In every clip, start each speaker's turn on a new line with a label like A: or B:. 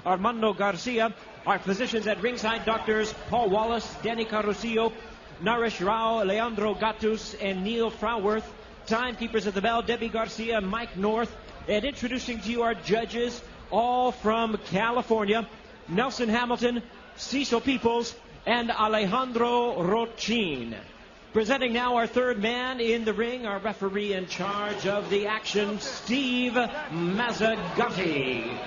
A: Armando Garcia. Our physicians at ringside, doctors Paul Wallace, Danny Carusillo, Naresh Rao, Leandro Gatus, and Neil Frauworth. Timekeepers at the bell, Debbie Garcia, Mike North. And introducing to you our judges, all from California, Nelson Hamilton, Cecil Peoples, and Alejandro Rochin. Presenting now our third man in the ring, our referee in charge of the action, Steve Mazzagatti.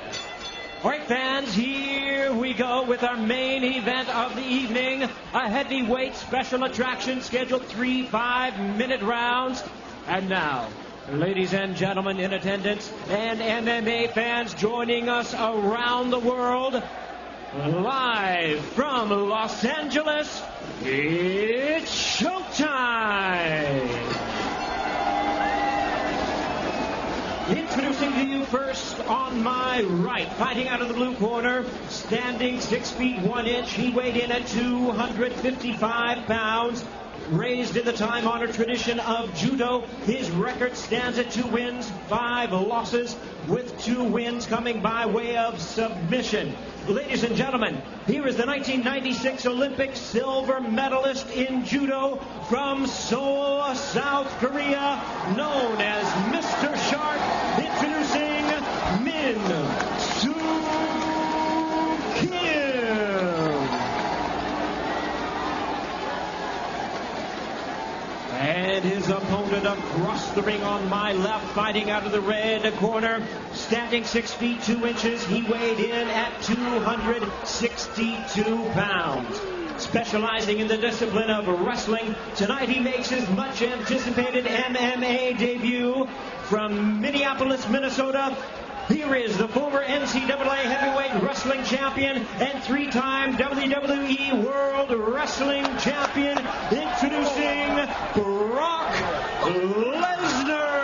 A: All right, fans, here we go with our main event of the evening. A heavyweight special attraction scheduled 3 5-minute rounds. And now, ladies and gentlemen in attendance and MMA fans joining us around the world, live from Los Angeles, it's showtime! Introducing to you first on my right, fighting out of the blue corner, standing 6 feet 1 inch. He weighed in at 255 pounds. Raised in the time-honored tradition of judo, his record stands at 2 wins, 5 losses, with 2 wins coming by way of submission. Ladies and gentlemen, here is the 1996 Olympic silver medalist in judo from Seoul, South Korea, known as Mr. Shark, introducing Min-Soo Kim. And his opponent across the ring on my left, fighting out of the red corner, standing 6 feet 2 inches. He weighed in at 262 pounds. Specializing in the discipline of wrestling, tonight he makes his much anticipated MMA debut from Minneapolis, Minnesota. Here is the former NCAA heavyweight wrestling champion and 3-time WWE World Wrestling Champion, introducing Brock Lesnar.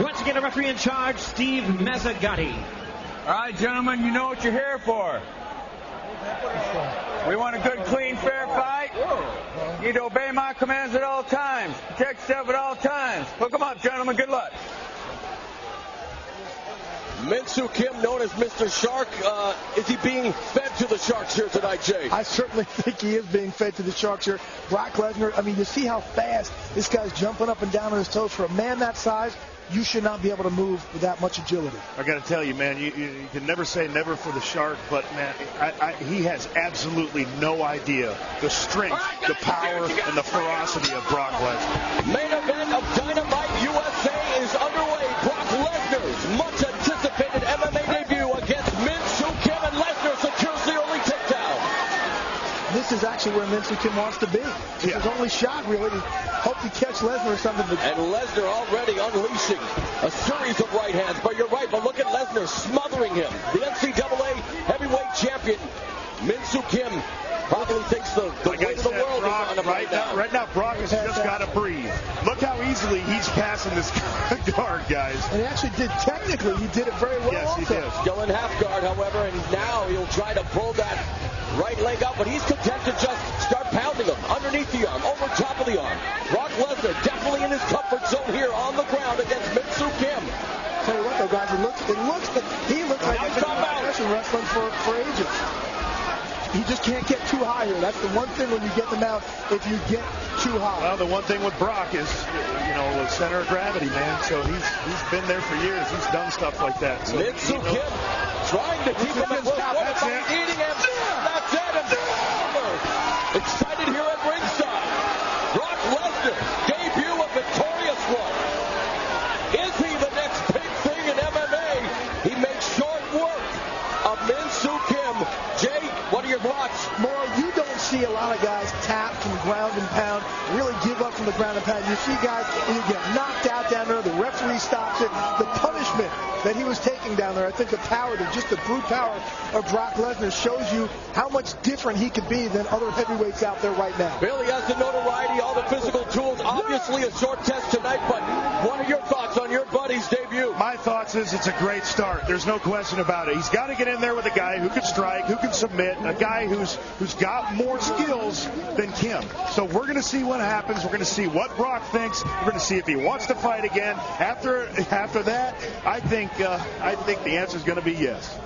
A: Once again, a referee in charge, Steve Mazzagatti.
B: All right, gentlemen, you know what you're here for. We want a good, clean, fair fight. You need to obey my commands at all times. Protect yourself at all times. Hook them up, gentlemen. Good luck.
C: Min-Soo Kim, known as Mr. Shark. Is he being fed to the Sharks here tonight, Jay?
D: I certainly think he is being fed to the Sharks here. Brock Lesnar, I mean, you see how fast this guy's jumping up and down on his toes. For a man that size, you should not be able to move with that much agility.
E: I got to tell you, man, you can never say never for the Shark, but, man, he has absolutely no idea the strength, the power, and the ferocity of Brock Lesnar.
C: Main event of Dynamite USA is underway. Brock Lesnar's much anticipated MMA debut against Min-Soo Kim, and Lesnar secures the early takedown.
D: This is actually where Min-Soo Kim wants to be. It's his only shot, really, to hope to catch Lesnar or something.
C: And Lesnar already unleashing a series of right hands. But you're right, but look at Lesnar smothering him. The NCAA heavyweight champion, Min-Soo Kim, probably thinks the weight of the world is on him right now.
E: Right now, Brock has just got to breathe. Look how easily he's passing this guard, guys.
D: And he actually did, technically, he did it very well.
E: Yes,
D: also.
E: He did.
C: Still in half guard, however, and now he'll try to pull that right leg up, but he's content to just start pounding him underneath the arm, over top of the arm. Brock Lesnar definitely in his comfort zone here on the ground against Min-Soo Kim.
D: Tell you what, though, guys, he looks like he's been in wrestling for ages. He just can't get too high here. That's the one thing when you get them out, if you get too high.
E: Well, the one thing with Brock is, the center of gravity, man. So he's been there for years. He's done stuff like that. So,
C: Min-Soo Kim trying to keep him at close. That's it. Eating him. That's it. And excited here at ringside. Brock Lesnar, debut a victorious one. Is he the next big thing in MMA? He makes short work of Min-Soo Kim. Jay, what are your thoughts?
D: Morrow, you don't see a lot of guys tap from ground and pound, really give up from the ground and pound. You see guys, when you get knocked out down there, the referee stops it. The punishment that he was taking down there, I think the power, just the brute power of Brock Lesnar shows you how much different he could be than other heavyweights out there right now.
C: Billy has the notoriety, all the physical tools. Obviously a short test tonight, but what are your thoughts thoughts on your buddy's debut?
E: My thoughts is it's a great start. There's no question about it. He's got to get in there with a guy who can strike, who can submit, a guy who's got more skills than Kim. So we're going to see what happens. We're going to see what Brock thinks. We're going to see if he wants to fight again. After that, I think the answer is going to be yes.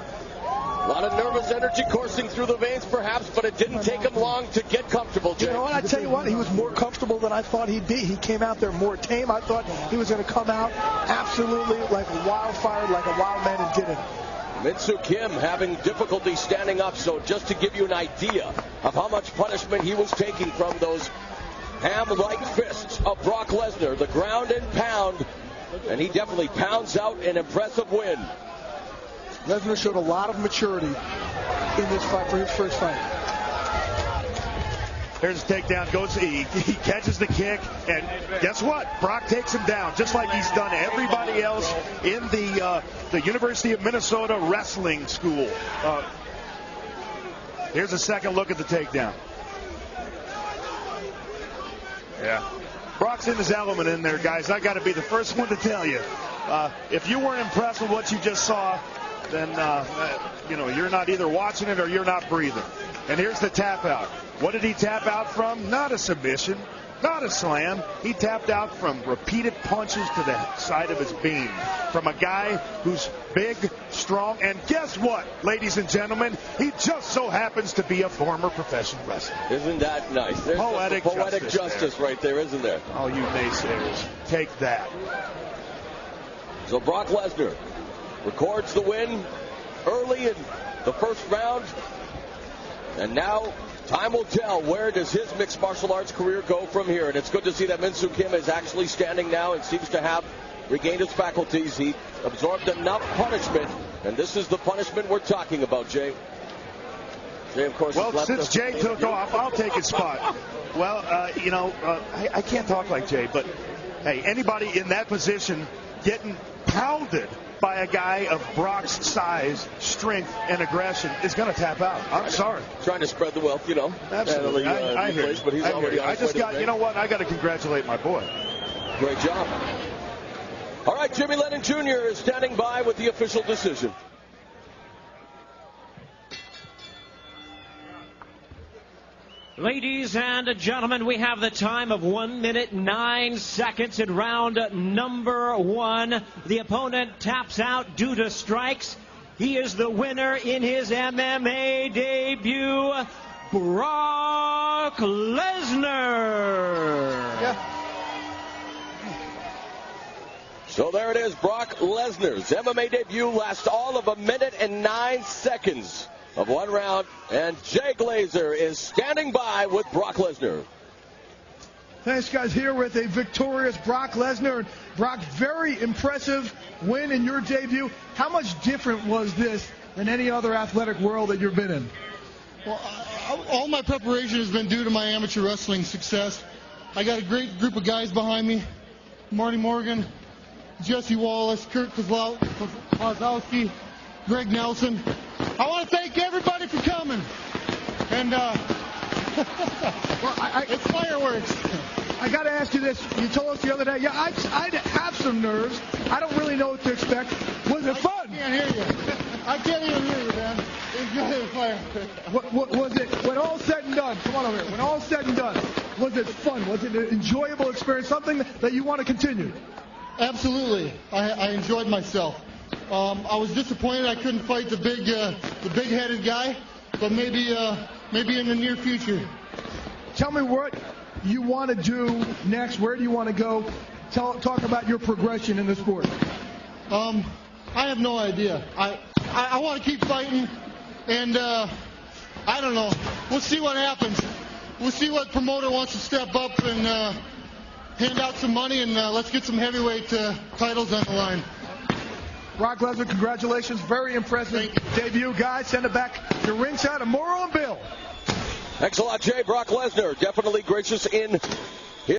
C: A lot of nervous energy coursing through the veins, perhaps, but it didn't take him long to get comfortable, Jay.
D: You know what? I tell you what, he was more comfortable than I thought he'd be. He came out there more tame. I thought he was going to come out absolutely like a wildfire, like a wild man, and didn't.
C: Min-Soo Kim having difficulty standing up, so just to give you an idea of how much punishment he was taking from those ham-like fists of Brock Lesnar, the ground and pound, and he definitely pounds out an impressive win.
D: Lesnar showed a lot of maturity in this fight for his first fight.
E: There's a takedown, he catches the kick, and guess what? Brock takes him down, just like he's done everybody else in the University of Minnesota wrestling school. Here's a second look at the takedown. Yeah. Brock's in his element in there, guys. I got to be the first one to tell you. If you weren't impressed with what you just saw, then you're not either watching it or you're not breathing. And here's the tap out. What did he tap out from? Not a submission, not a slam. He tapped out from repeated punches to the side of his beam from a guy who's big, strong, and guess what, ladies and gentlemen? He just so happens to be a former professional wrestler.
C: Isn't that nice? There's poetic justice right there, isn't there?
E: Oh, you naysayers, take that.
C: So Brock Lesnar records the win early in the first round. And now time will tell, where does his mixed martial arts career go from here? And it's good to see that Min-Soo Kim is actually standing now and seems to have regained his faculties. He absorbed enough punishment, and this is the punishment we're talking about, Jay. Jay, of course,
E: well, since Jay took off, I'll take his spot. Well, I can't talk like Jay, but hey, anybody in that position getting pounded by a guy of Brock's size, strength, and aggression is going to tap out. I'm sorry.
C: Trying to spread the wealth,
E: Absolutely. I hear you.
C: But he's already on his way to the
E: you know what? I got to congratulate my boy.
C: Great job. All right, Jimmy Lennon Jr. is standing by with the official decision.
A: Ladies and gentlemen, we have the time of 1 minute 9 seconds in round number 1. The opponent taps out due to strikes. He is the winner in his MMA debut, Brock Lesnar.
D: Yeah.
C: So there it is, Brock Lesnar's MMA debut lasts all of 1 minute and 9 seconds of one round, and Jay Glazer is standing by with Brock Lesnar.
F: Thanks, guys. Here with a victorious Brock Lesnar. Brock, very impressive win in your debut. How much different was this than any other athletic world that you've been in?
G: Well, all my preparation has been due to my amateur wrestling success. I got a great group of guys behind me. Marty Morgan, Jesse Wallace, Kurt Kozlowski, Greg Nelson. I want to thank everybody for coming. And it's fireworks.
F: I got to ask you this. You told us the other day, I'd have some nerves. I don't really know what to expect. Was it fun?
G: I can't hear you. I can't even hear you, man. It's fireworks.
F: What was it, when all said and done, come on over here, when all said and done, was it fun? Was it an enjoyable experience, something that you want to continue?
G: Absolutely. I enjoyed myself. I was disappointed I couldn't fight the big-headed guy, but maybe in the near future.
F: Tell me what you want to do next. Where do you want to go? Talk about your progression in the sport.
G: I have no idea. I want to keep fighting, and I don't know. We'll see what happens. We'll see what promoter wants to step up and hand out some money, and let's get some heavyweight titles on the line.
F: Brock Lesnar, congratulations. Very impressive debut, guys. Send it back to ringside. And more on Bill.
C: Thanks a lot, Jay. Brock Lesnar definitely gracious in